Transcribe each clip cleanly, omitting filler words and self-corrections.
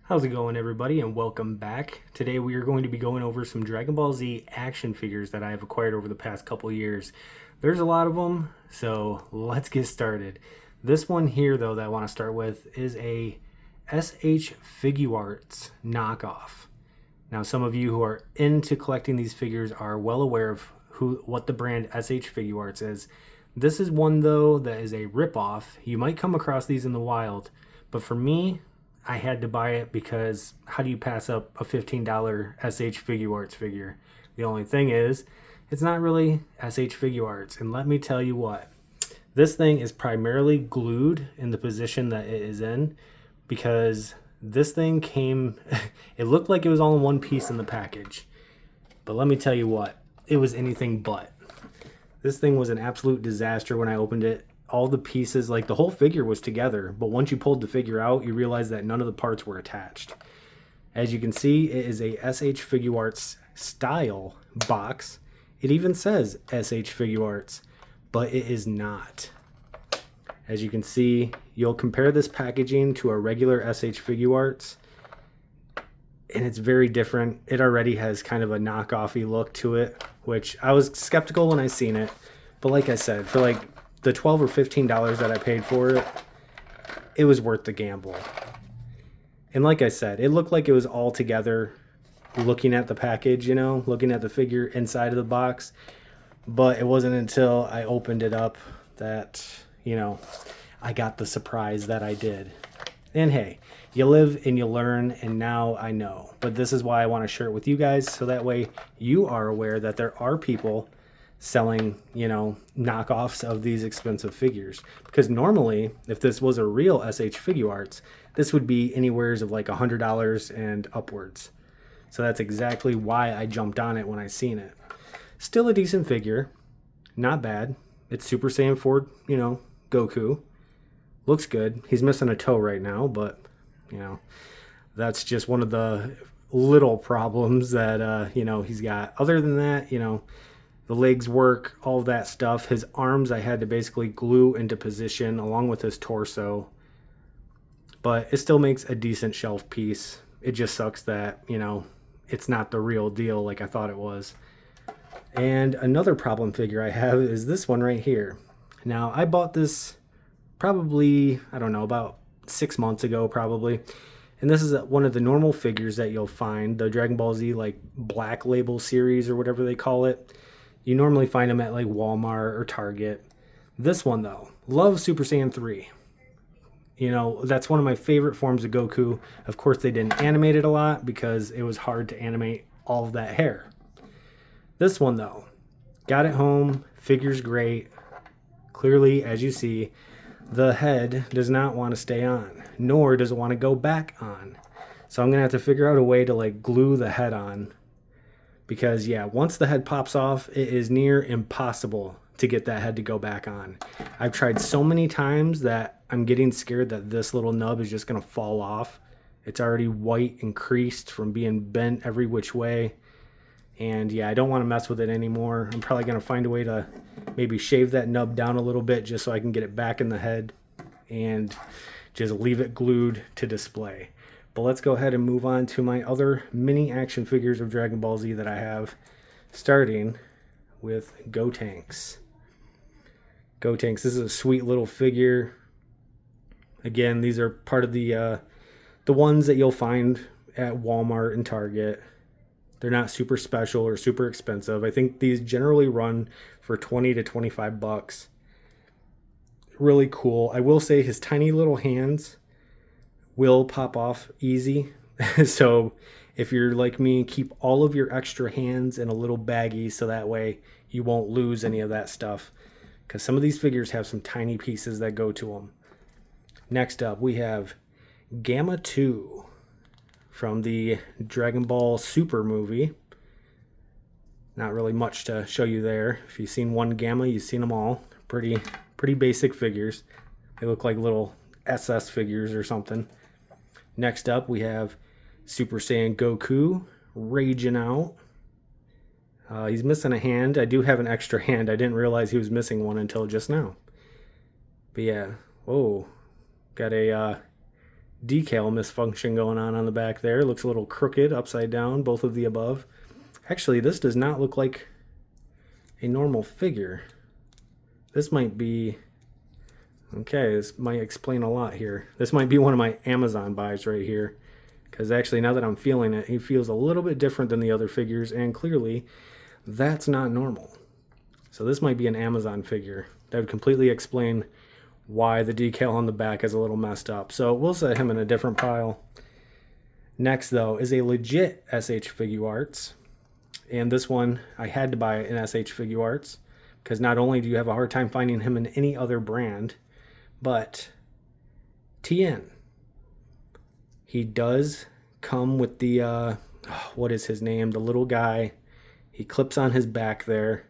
How's it going, everybody, and welcome back. Today we are going to be going over some Dragon Ball Z action figures that I have acquired over the past couple years. There's a lot of them, so let's get started. This one here, though, that I want to start with is a SH Figuarts knockoff. Now, some of you who are into collecting these figures are well aware of what the brand SH Figuarts is. This is one, though, that is a ripoff. You might come across these in the wild, but for me, I had to buy it because how do you pass up a $15 SH Figuarts figure? The only thing is, it's not really SH Figuarts. And let me tell you what, this thing is primarily glued in the position that it is in because this thing came, it looked like it was all in one piece in the package. But let me tell you what, it was anything but. This thing was an absolute disaster when I opened it. All the pieces, like the whole figure was together, but once you pulled the figure out, you realize that none of the parts were attached. As you can see, it is a SH Figuarts style box. It even says SH Figuarts, but it is not. As you can see, you'll compare this packaging to a regular SH Figuarts, and it's very different. It already has kind of a knockoffy look to it, which I was skeptical when I seen it. But like I said, for like the $12 or $15 that I paid for it, it was worth the gamble. And like I said, it looked like it was all together looking at the package, looking at the figure inside of the box. But it wasn't until I opened it up that, I got the surprise that I did. And hey, you live and you learn, and now I know. But this is why I want to share it with you guys, so that way you are aware that there are people selling, knockoffs of these expensive figures. Because normally, if this was a real SH Figuarts, this would be anywheres of like $100 and upwards. So that's exactly why I jumped on it when I seen it. Still a decent figure, not bad. It's Super Saiyan 4, Goku. Looks good. He's missing a toe right now, but, that's just one of the little problems that, he's got. Other than that, the legs work, all of that stuff. His arms I had to basically glue into position along with his torso. But it still makes a decent shelf piece. It just sucks that, it's not the real deal like I thought it was. And another problem figure I have is this one right here. Now, I bought this probably, I don't know, about 6 months ago probably. And this is one of the normal figures that you'll find, the Dragon Ball Z like Black Label series or whatever they call it. You normally find them at like Walmart or Target. This one though, love Super Saiyan 3. That's one of my favorite forms of Goku. Of course, they didn't animate it a lot because it was hard to animate all of that hair. This one though, got it home, figure's great. Clearly, as you see, the head does not want to stay on, nor does it want to go back on. So I'm going to have to figure out a way to like glue the head on. Because, yeah, once the head pops off, it is near impossible to get that head to go back on. I've tried so many times that I'm getting scared that this little nub is just going to fall off. It's already white and creased from being bent every which way. And, yeah, I don't want to mess with it anymore. I'm probably going to find a way to maybe shave that nub down a little bit just so I can get it back in the head and just leave it glued to display. But let's go ahead and move on to my other mini action figures of Dragon Ball Z that I have, starting with Gotenks. Gotenks, this is a sweet little figure. Again, these are part of the ones that you'll find at Walmart and Target. They're not super special or super expensive. I think these generally run for 20 to 25 bucks. Really cool. I will say his tiny little hands will pop off easy. So if you're like me, keep all of your extra hands in a little baggie so that way you won't lose any of that stuff. Because some of these figures have some tiny pieces that go to them. Next up, we have Gamma 2 from the Dragon Ball Super movie. Not really much to show you there. If you've seen one Gamma, you've seen them all. Pretty basic figures. They look like little SS figures or something. Next up, we have Super Saiyan Goku raging out. He's missing a hand. I do have an extra hand. I didn't realize he was missing one until just now. But yeah, whoa. Got a decal misfunction going on the back there. It looks a little crooked, upside down, both of the above. Actually, this does not look like a normal figure. This might be... Okay, this might explain a lot here. This might be one of my Amazon buys right here. Because actually, now that I'm feeling it, he feels a little bit different than the other figures, and clearly, that's not normal. So this might be an Amazon figure. That would completely explain why the decal on the back is a little messed up. So we'll set him in a different pile. Next, though, is a legit SH Figuarts. And this one, I had to buy an SH Figuarts, because not only do you have a hard time finding him in any other brand, but Tien. He does come with the, what is his name? The little guy. He clips on his back there.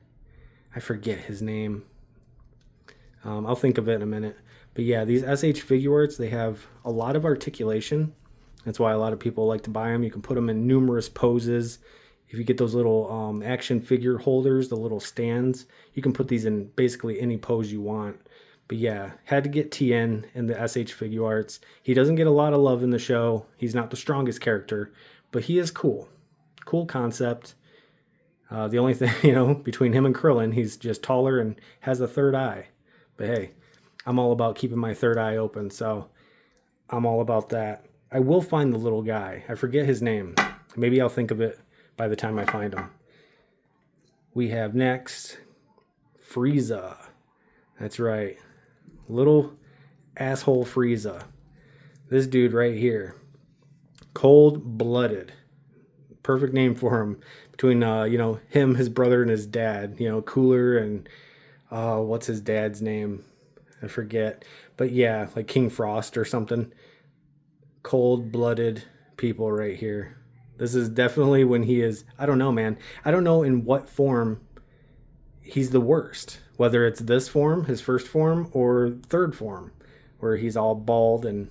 I forget his name. I'll think of it in a minute. But yeah, these SH Figuarts, they have a lot of articulation. That's why a lot of people like to buy them. You can put them in numerous poses. If you get those little action figure holders, the little stands, you can put these in basically any pose you want. But yeah, had to get Tien in the SH Figuarts. He doesn't get a lot of love in the show. He's not the strongest character, but he is cool. Cool concept. The only thing, between him and Krillin, he's just taller and has a third eye. But hey, I'm all about keeping my third eye open, so I'm all about that. I will find the little guy. I forget his name. Maybe I'll think of it by the time I find him. We have next Frieza. That's right. Little asshole Frieza. This dude right here. Cold-blooded. Perfect name for him. Between, him, his brother, and his dad. Cooler and, what's his dad's name? I forget. But yeah, like King Frost or something. Cold-blooded people right here. This is definitely when he is, I don't know, man. I don't know in what form he's the worst. Whether it's this form, his first form, or third form, where he's all bald and,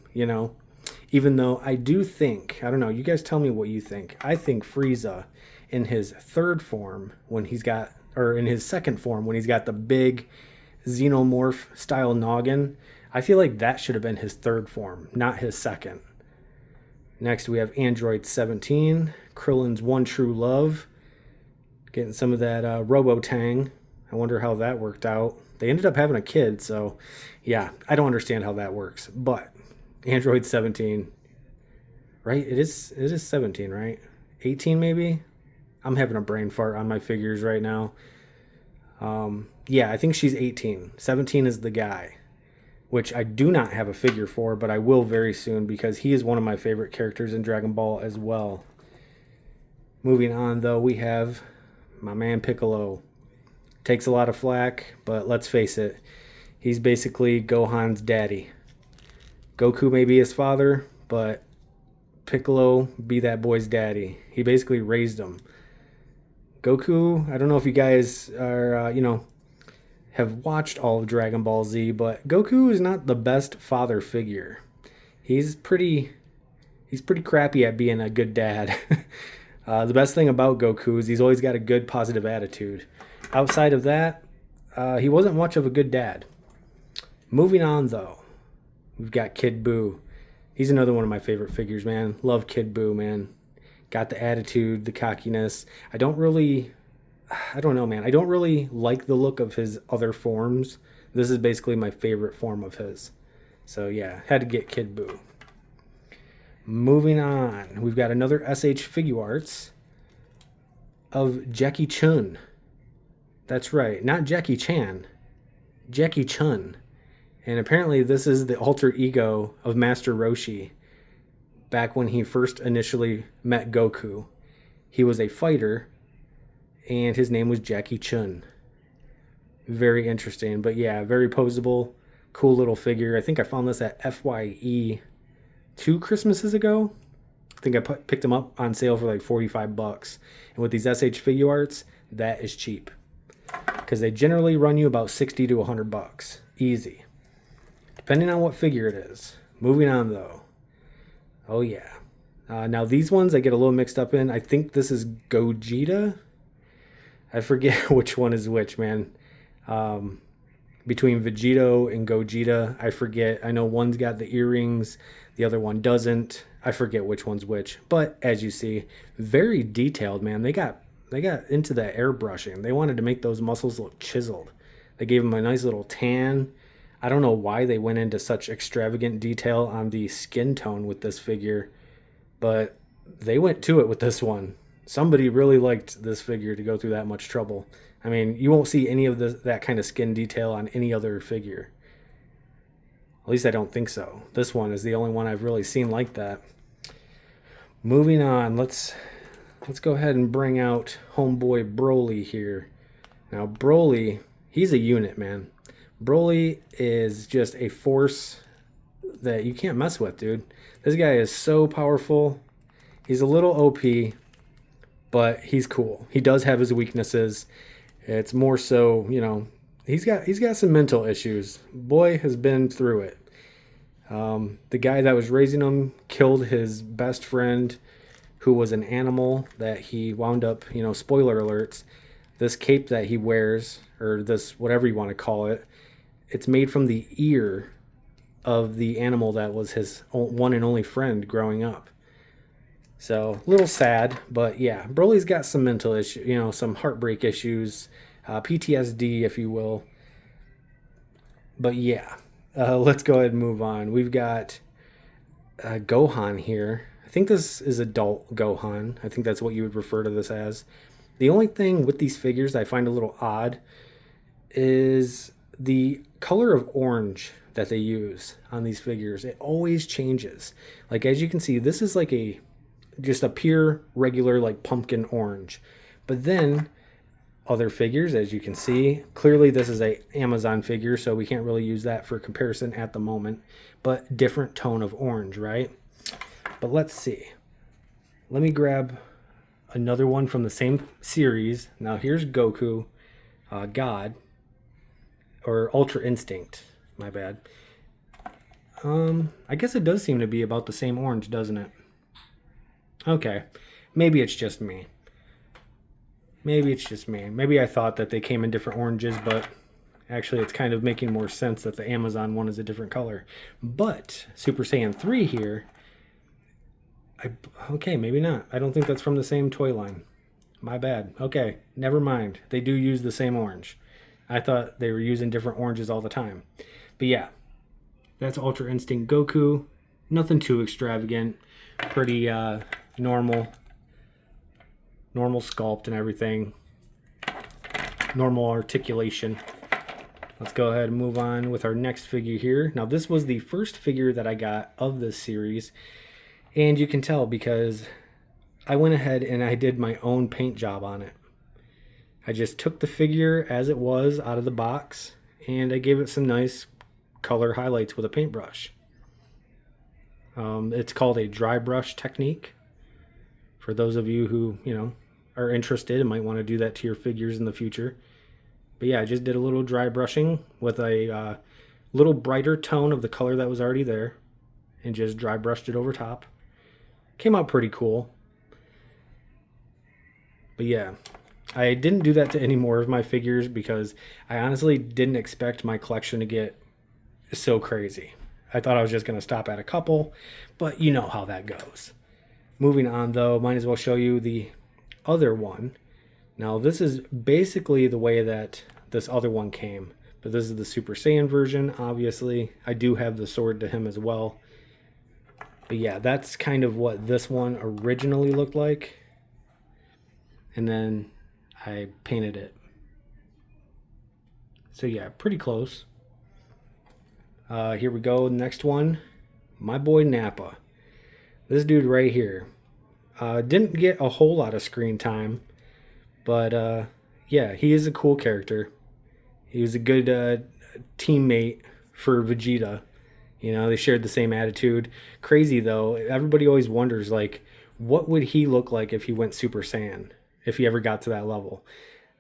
even though I do think, I don't know, you guys tell me what you think. I think Frieza in his third form, when he's got, or in his second form, when he's got the big xenomorph style noggin, I feel like that should have been his third form, not his second. Next, we have Android 17, Krillin's One True Love, getting some of that Robotang. I wonder how that worked out. They ended up having a kid, so yeah, I don't understand how that works. But Android 17, right? It is 17, right? 18 maybe? I'm having a brain fart on my figures right now. Yeah, I think she's 18. 17 is the guy, which I do not have a figure for, but I will very soon because he is one of my favorite characters in Dragon Ball as well. Moving on, though, we have my man Piccolo. Takes a lot of flack, but let's face it, he's basically Gohan's daddy. Goku may be his father, but Piccolo be that boy's daddy. He basically raised him. Goku, I don't know if you guys are, have watched all of Dragon Ball Z, but Goku is not the best father figure. He's pretty crappy at being a good dad. The best thing about Goku is he's always got a good positive attitude. Outside of that, he wasn't much of a good dad. Moving on, though, we've got Kid Buu. He's another one of my favorite figures, man. Love Kid Buu, man. Got the attitude, the cockiness. I don't know, man. I don't really like the look of his other forms. This is basically my favorite form of his. So, yeah, had to get Kid Buu. Moving on, we've got another SH Figuarts of Jackie Chun. That's right, not Jackie Chan, Jackie Chun. And apparently this is the alter ego of Master Roshi back when he first initially met Goku. He was a fighter, and his name was Jackie Chun. Very interesting, but yeah, very poseable, cool little figure. I think I found this at FYE 2 Christmases ago. I think I picked him up on sale for like $45. And with these SH Figuarts, that is cheap. Because they generally run you about $60 to $100. Easy. Depending on what figure it is. Moving on, though. Oh, yeah. Now, these ones I get a little mixed up in. I think this is Gogeta. I forget which one is which, man. between Vegito and Gogeta. I forget. I know one's got the earrings, the other one doesn't. I forget which one's which. But as you see, very detailed, man. They got into the airbrushing. They wanted to make those muscles look chiseled. They gave them a nice little tan. I don't know why they went into such extravagant detail on the skin tone with this figure, but they went to it with this one. Somebody really liked this figure to go through that much trouble. I mean, you won't see any of that kind of skin detail on any other figure. At least I don't think so. This one is the only one I've really seen like that. Moving on, let's go ahead and bring out homeboy Broly here. Now Broly, he's a unit, man. Broly is just a force that you can't mess with, dude. This guy is so powerful. He's a little OP, but he's cool. He does have his weaknesses. It's more so, he's got some mental issues. Boy has been through it. The guy that was raising him killed his best friend, who was an animal that he wound up, spoiler alerts. This cape that he wears, or this whatever you want to call it, it's made from the ear of the animal that was his one and only friend growing up. So, a little sad, but yeah, Broly's got some mental issues, some heartbreak issues, PTSD, if you will. But yeah, let's go ahead and move on. We've got Gohan here. I think this is adult Gohan. I think that's what you would refer to this as. The only thing with these figures I find a little odd is the color of orange that they use on these figures. It always changes. Like, as you can see, this is like just a pure regular like pumpkin orange, but then other figures, as you can see, clearly this is a Amazon figure, so we can't really use that for comparison at the moment, but different tone of orange, right? But let's see, let me grab another one from the same series. Now here's Goku, God, or Ultra Instinct, my bad. I guess it does seem to be about the same orange, doesn't it? Okay, maybe it's just me. Maybe I thought that they came in different oranges, but actually it's kind of making more sense that the Amazon one is a different color. But Super Saiyan 3 here, okay, maybe not. I don't think that's from the same toy line. My bad. Okay, never mind. They do use the same orange. I thought they were using different oranges all the time. But yeah, that's Ultra Instinct Goku. Nothing too extravagant. Pretty normal sculpt and everything, normal articulation. Let's go ahead and move on with our next figure here. Now this was the first figure that I got of this series, and you can tell because I went ahead and I did my own paint job on it. I just took the figure as it was out of the box and I gave it some nice color highlights with a paintbrush. It's called a dry brush technique. For those of you who, are interested and might want to do that to your figures in the future. But yeah, I just did a little dry brushing with a little brighter tone of the color that was already there and just dry brushed it over top. Came out pretty cool. But yeah, I didn't do that to any more of my figures because I honestly didn't expect my collection to get so crazy. I thought I was just going to stop at a couple, but you know how that goes. Moving on though, might as well show you the other one. Now this is basically the way that this other one came, but this is the Super Saiyan version. Obviously, I do have the sword to him as well. But yeah, that's kind of what this one originally looked like. And then I painted it. So yeah, pretty close. Here we go, next one. My boy Nappa. This dude right here. Didn't get a whole lot of screen time, but yeah, he is a cool character. He was a good teammate for Vegeta. They shared the same attitude. Crazy though, everybody always wonders, like, what would he look like if he went Super Saiyan, if he ever got to that level?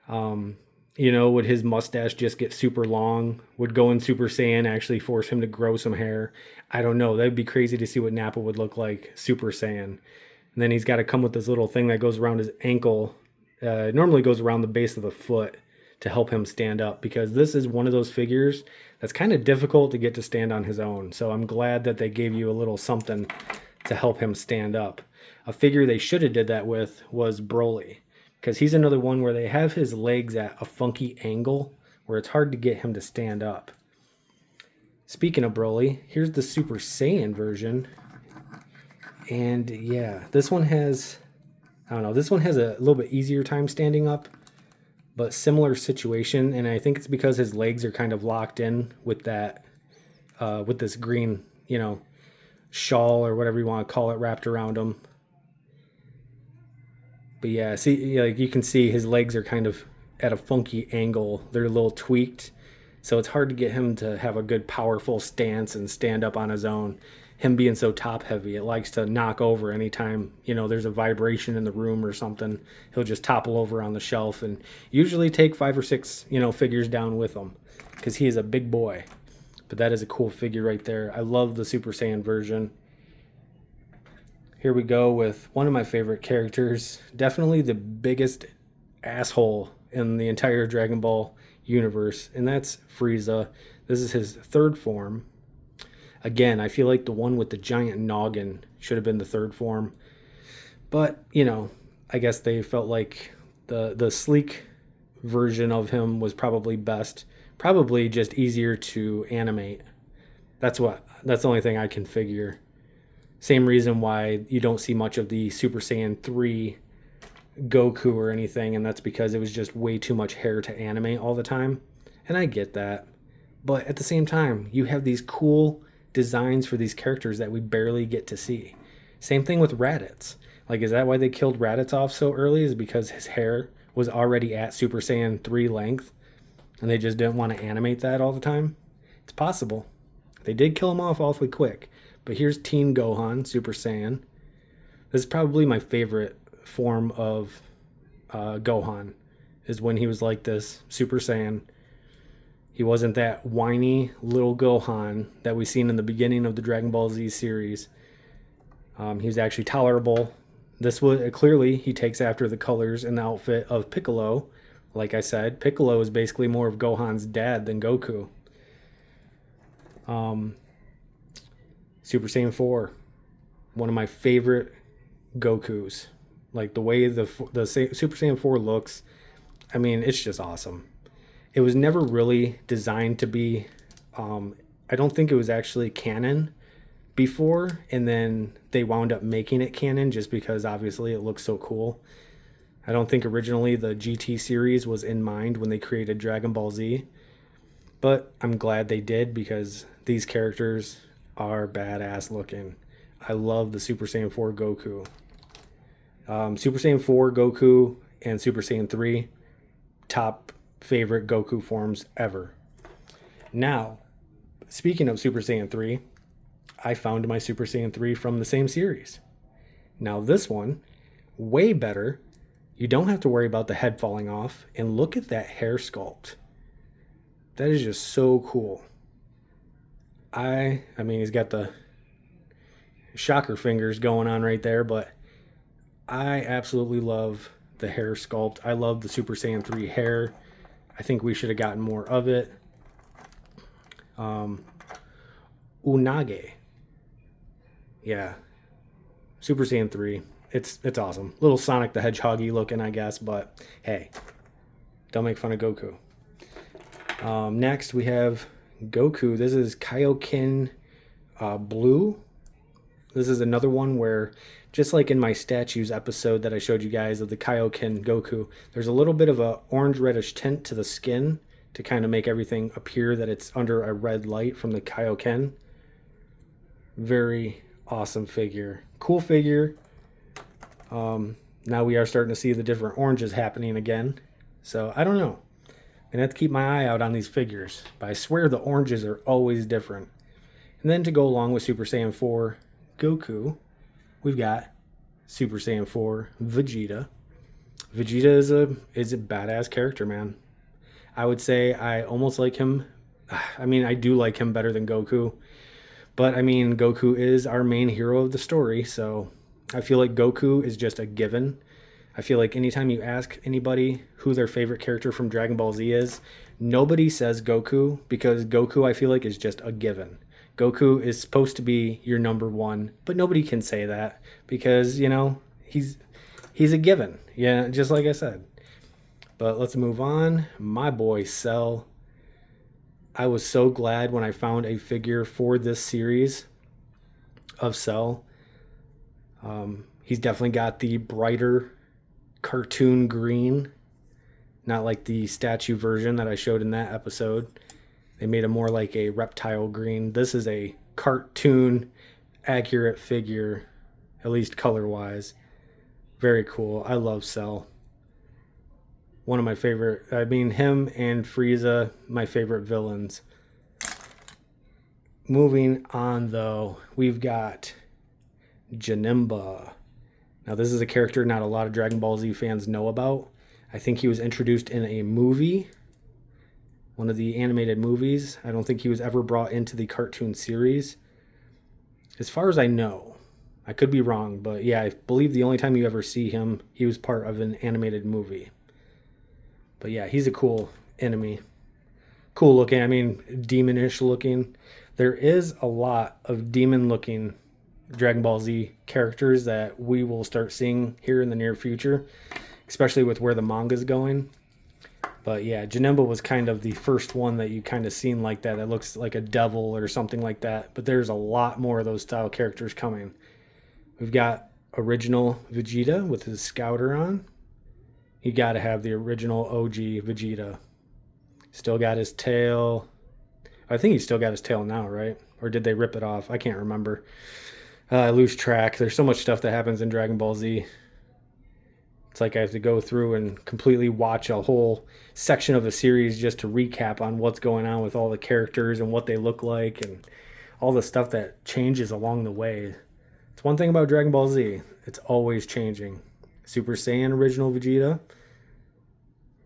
Would his mustache just get super long? Would going Super Saiyan actually force him to grow some hair? I don't know. That'd be crazy to see what Nappa would look like Super Saiyan. And then he's got to come with this little thing that goes around his ankle. It normally goes around the base of the foot to help him stand up, because this is one of those figures that's kind of difficult to get to stand on his own. So I'm glad that they gave you a little something to help him stand up. A figure they should have did that with was Broly, because he's another one where they have his legs at a funky angle where it's hard to get him to stand up. Speaking of Broly, here's the Super Saiyan version. And yeah, this one has, I don't know, this one has a little bit easier time standing up, but similar situation. And I think it's because his legs are kind of locked in with that, with this green, shawl or whatever you want to call it wrapped around him. But yeah, see, like you can see his legs are kind of at a funky angle. They're a little tweaked. So it's hard to get him to have a good powerful stance and stand up on his own. Him being so top heavy, it likes to knock over anytime, there's a vibration in the room or something. He'll just topple over on the shelf and usually take 5 or 6, figures down with him, because he is a big boy. But that is a cool figure right there. I love the Super Saiyan version. Here we go with one of my favorite characters. Definitely the biggest asshole in the entire Dragon Ball universe, and that's Frieza. This is his third form. Again, I feel like the one with the giant noggin should have been the third form. But, I guess they felt like the sleek version of him was probably best. Probably just easier to animate. That's the only thing I can figure. Same reason why you don't see much of the Super Saiyan 3 Goku or anything, and that's because it was just way too much hair to animate all the time. And I get that. But at the same time, you have these cool designs for these characters that we barely get to see. Same thing with Raditz. Like, is that why they killed Raditz off so early? Is because his hair was already at Super Saiyan 3 length and they just didn't want to animate that all the time? It's possible. They did kill him off awfully quick. But here's Teen Gohan, Super Saiyan. This is probably my favorite form of Gohan, is when he was like this, Super Saiyan. He wasn't that whiny little Gohan that we seen in the beginning of the Dragon Ball Z series. He was actually tolerable. This was clearly he takes after the colors and the outfit of Piccolo. Like I said, Piccolo is basically more of Gohan's dad than Goku. Super Saiyan 4, one of my favorite Gokus. Like the way the Super Saiyan 4 looks, I mean, it's just awesome. It was never really designed to be, I don't think it was actually canon before, and then they wound up making it canon just because obviously it looks so cool. I don't think originally the GT series was in mind when they created Dragon Ball Z, but I'm glad they did because these characters are badass looking. I love the Super Saiyan 4 Goku. Super Saiyan 4 Goku and Super Saiyan 3, top favorite Goku forms ever. Now, speaking of Super Saiyan 3, I found my Super Saiyan 3 from the same series. Now this one, way better. You don't have to worry about the head falling off, and look at that hair sculpt. That is just so cool. I mean, he's got the shocker fingers going on right there, but I absolutely love the hair sculpt. I love the Super Saiyan 3 hair. I think we should have gotten more of it. Unage. Yeah. Super Saiyan 3. It's awesome. Little Sonic the Hedgehog-y looking, I guess, but hey, don't make fun of Goku. Next, we have Goku. This is Kaioken Blue. This is another one where, just like in my statues episode that I showed you guys of the Kaioken Goku, there's a little bit of a orange-reddish tint to the skin to kind of make everything appear that it's under a red light from the Kaioken. Very awesome figure. Cool figure. Now we are starting to see the different oranges happening again. So, I don't know. I have to keep my eye out on these figures. But I swear the oranges are always different. And then to go along with Super Saiyan 4 Goku, we've got Super Saiyan 4 Vegeta. Vegeta is a badass character, man. I would say I almost like him. I mean, I do like him better than Goku. But, I mean, Goku is our main hero of the story, so I feel like Goku is just a given. I feel like anytime you ask anybody who their favorite character from Dragon Ball Z is, nobody says Goku, because Goku, I feel like, is just a given. Goku is supposed to be your number one, but nobody can say that because, he's a given. Yeah, just like I said. But let's move on. My boy Cell. I was so glad when I found a figure for this series of Cell. He's definitely got the brighter cartoon green, not like the statue version that I showed in that episode. They made him more like a reptile green. This is a cartoon accurate figure, at least color wise. Very cool. I love Cell. One of my favorite, him and Frieza, my favorite villains. Moving on though, we've got Janemba. Now this is a character not a lot of Dragon Ball Z fans know about. I think he was introduced in a movie, one of the animated movies. I don't think he was ever brought into the cartoon series. As far as I know, I could be wrong, but yeah, I believe the only time you ever see him, he was part of an animated movie. But yeah, he's a cool enemy. Cool looking, demonish looking. There is a lot of demon looking Dragon Ball Z characters that we will start seeing here in the near future, especially with where the manga's going. But yeah, Janemba was kind of the first one that you kind of seen like that looks like a devil or something like that. But there's a lot more of those style characters coming. We've got original Vegeta with his scouter on. You got to have the original OG Vegeta. Still got his tail. I think he's still got his tail now, right? Or did they rip it off? I can't remember. I lose track. There's so much stuff that happens in Dragon Ball Z. It's like I have to go through and completely watch a whole section of a series just to recap on what's going on with all the characters and what they look like and all the stuff that changes along the way. It's one thing about Dragon Ball Z. It's always changing. Super Saiyan original Vegeta.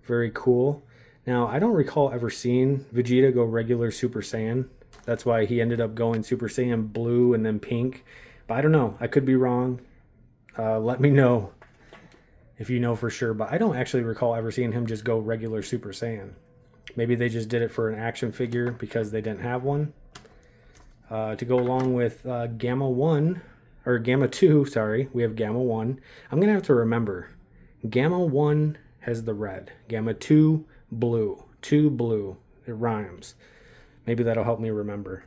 Very cool. Now, I don't recall ever seeing Vegeta go regular Super Saiyan. That's why he ended up going Super Saiyan blue and then pink. But I don't know. I could be wrong. Let me know if you know for sure. But I don't actually recall ever seeing him just go regular Super Saiyan. Maybe they just did it for an action figure because they didn't have one. To go along with Gamma 1, or Gamma 2, sorry. We have Gamma 1. I'm going to have to remember. Gamma 1 has the red. Gamma 2, blue. 2, blue. It rhymes. Maybe that'll help me remember.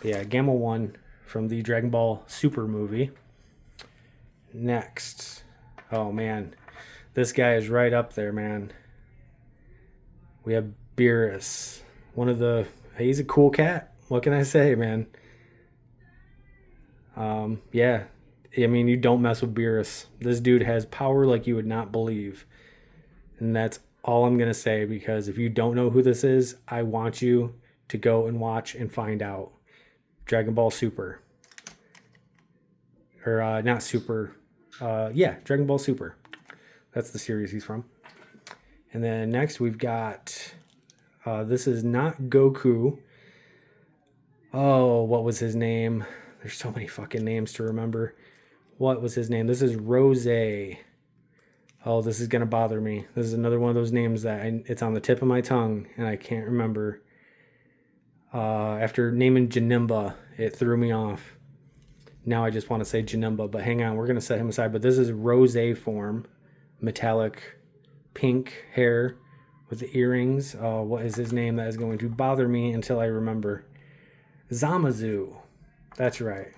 But yeah, Gamma 1 from the Dragon Ball Super movie. Next. Oh, man. This guy is right up there, man. We have Beerus. He's a cool cat. What can I say, man? Yeah. You don't mess with Beerus. This dude has power like you would not believe. And that's all I'm going to say, because if you don't know who this is, I want you to go and watch and find out. Dragon Ball Super. Or, not Super. Dragon Ball Super. That's the series he's from. And then next we've got, this is not Goku. Oh, what was his name? There's so many fucking names to remember. What was his name? This is Rose. Oh, this is going to bother me. This is another one of those names that it's on the tip of my tongue, and I can't remember. After naming Janemba, it threw me off. Now I just want to say Janemba, but hang on. We're going to set him aside. But this is Rose form. Metallic pink hair with the earrings. What is his name? That is going to bother me until I remember. Zamazu. That's right.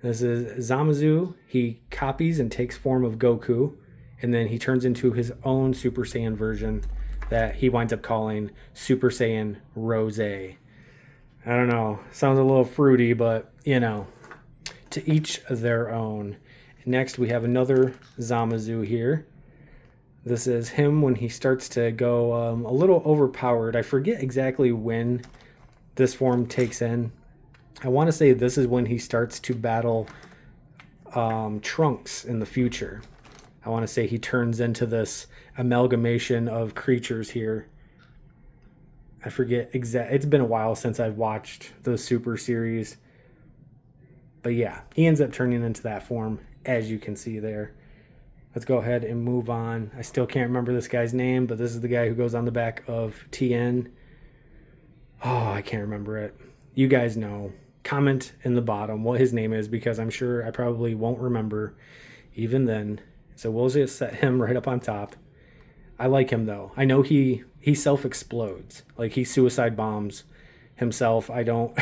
This is Zamazu. He copies and takes form of Goku, and then he turns into his own Super Saiyan version that he winds up calling Super Saiyan Rose. I don't know. Sounds a little fruity, but, to each their own. Next, we have another Zamazu here. This is him when he starts to go a little overpowered. I forget exactly when this form takes in. I want to say this is when he starts to battle Trunks in the future. I want to say he turns into this amalgamation of creatures here. I forget exactly. It's been a while since I've watched the Super series. But yeah, he ends up turning into that form, as you can see there. let's go ahead and move on. I still can't remember this guy's name, but this is the guy who goes on the back of TN. Oh, I can't remember it. You guys know. Comment in the bottom what his name is, because I'm sure I probably won't remember even then. So we'll just set him right up on top. I like him though. I know he self-explodes. Like he suicide bombs himself. I don't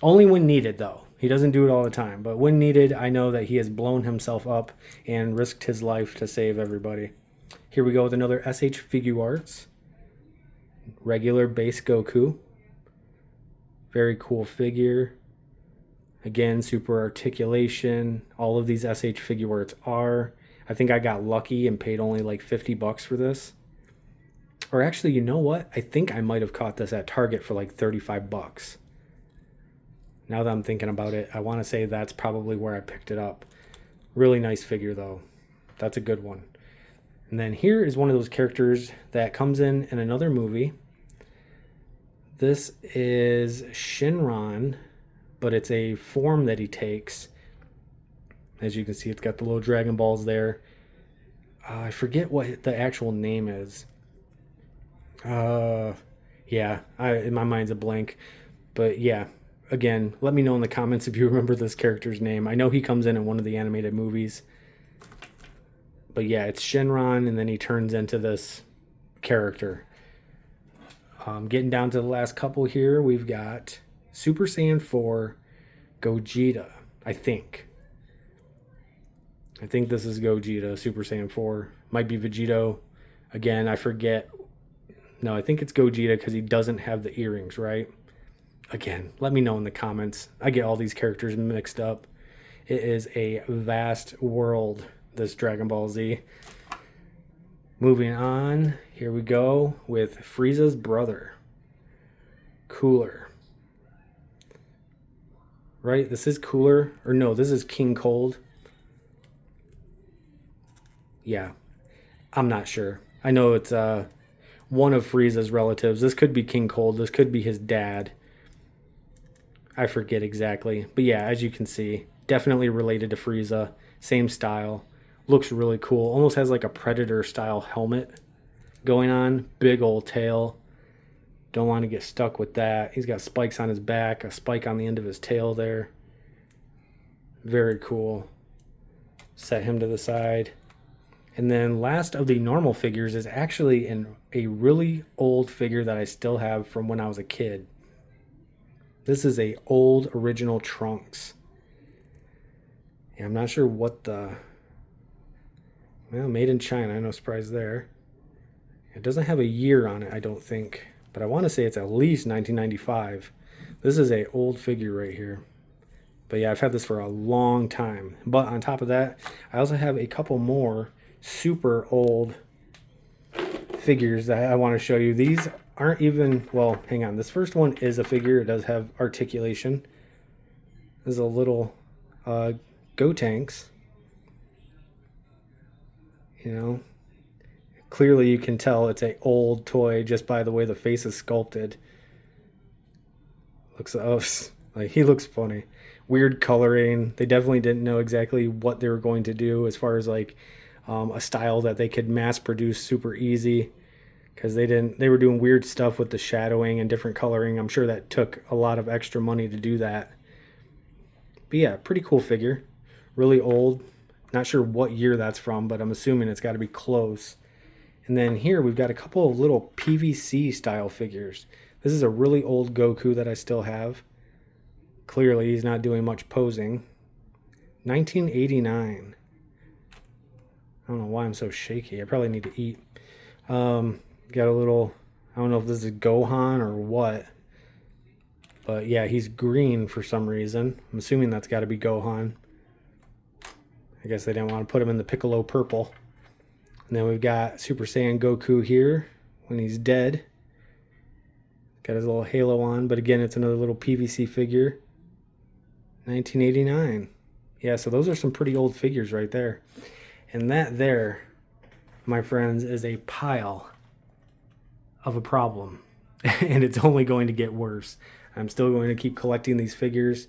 only when needed though. He doesn't do it all the time, but when needed, I know that he has blown himself up and risked his life to save everybody. Here we go with another SH Figuarts. Regular base Goku. Very cool figure. Again, super articulation. All of these SH Figuarts are. I think I got lucky and paid only like $50 for this. Or actually, you know what? I think I might have caught this at Target for like $35. Now that I'm thinking about it, I want to say that's probably where I picked it up. Really nice figure though. That's a good one. And then here is one of those characters that comes in another movie. This is Shenron, but it's a form that he takes. As you can see, it's got the little Dragon Balls there. I forget what the actual name is. Yeah, my mind's a blank. But yeah, again, let me know in the comments if you remember this character's name. I know he comes in one of the animated movies. But yeah, it's Shenron, and then he turns into this character. Getting down to the last couple here, we've got Super Saiyan 4 Gogeta, I think. I think this is Gogeta, Super Saiyan 4. Might be Vegito. Again, I forget. No, I think it's Gogeta because he doesn't have the earrings, right? Again, let me know in the comments. I get all these characters mixed up. It is a vast world, this Dragon Ball Z. Moving on, here we go with Frieza's brother, Cooler. Right, this is Cooler. Or no, this is King Cold. Yeah, I'm not sure. I know it's one of Frieza's relatives. This could be King Cold. This could be his dad. I forget exactly. But yeah, as you can see, definitely related to Frieza. Same style. Looks really cool. Almost has like a Predator style helmet going on. Big old tail. Don't want to get stuck with that. He's got spikes on his back. A spike on the end of his tail there. Very cool. Set him to the side. And then last of the normal figures is actually a really old figure that I still have from when I was a kid. This is a old original Trunks. Yeah, I'm not sure what the... Well, made in China, no surprise there. It doesn't have a year on it, I don't think. But I want to say it's at least 1995. This is a old figure right here. But yeah, I've had this for a long time. But on top of that, I also have a couple more super old figures that I want to show you. These aren't even, well, hang on. This first one is a figure. It does have articulation. This is a little Gotenks. You know, clearly you can tell it's an old toy just by the way the face is sculpted. Looks, oh, like he looks funny. Weird coloring. They definitely didn't know exactly what they were going to do as far as like a style that they could mass produce super easy, because they were doing weird stuff with the shadowing and different coloring. I'm sure that took a lot of extra money to do that. But yeah, pretty cool figure. Really old. Not sure what year that's from, but I'm assuming it's got to be close. And then here we've got a couple of little PVC style figures. This is a really old Goku that I still have. Clearly he's not doing much posing. 1989. I don't know why I'm so shaky. I probably need to eat. Got a little, I don't know if this is Gohan or what. But yeah, he's green for some reason. I'm assuming that's got to be Gohan. I guess they didn't want to put him in the Piccolo purple. And then we've got Super Saiyan Goku here when he's dead. Got his little halo on, but again, it's another little PVC figure. 1989. Yeah, so those are some pretty old figures right there. And that there, my friends, is a pile of a problem. And it's only going to get worse. I'm still going to keep collecting these figures.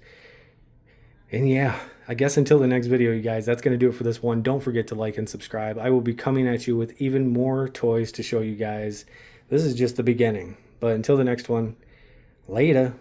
And yeah, I guess until the next video, you guys, that's going to do it for this one. Don't forget to like and subscribe. I will be coming at you with even more toys to show you guys. This is just the beginning. But until the next one, later.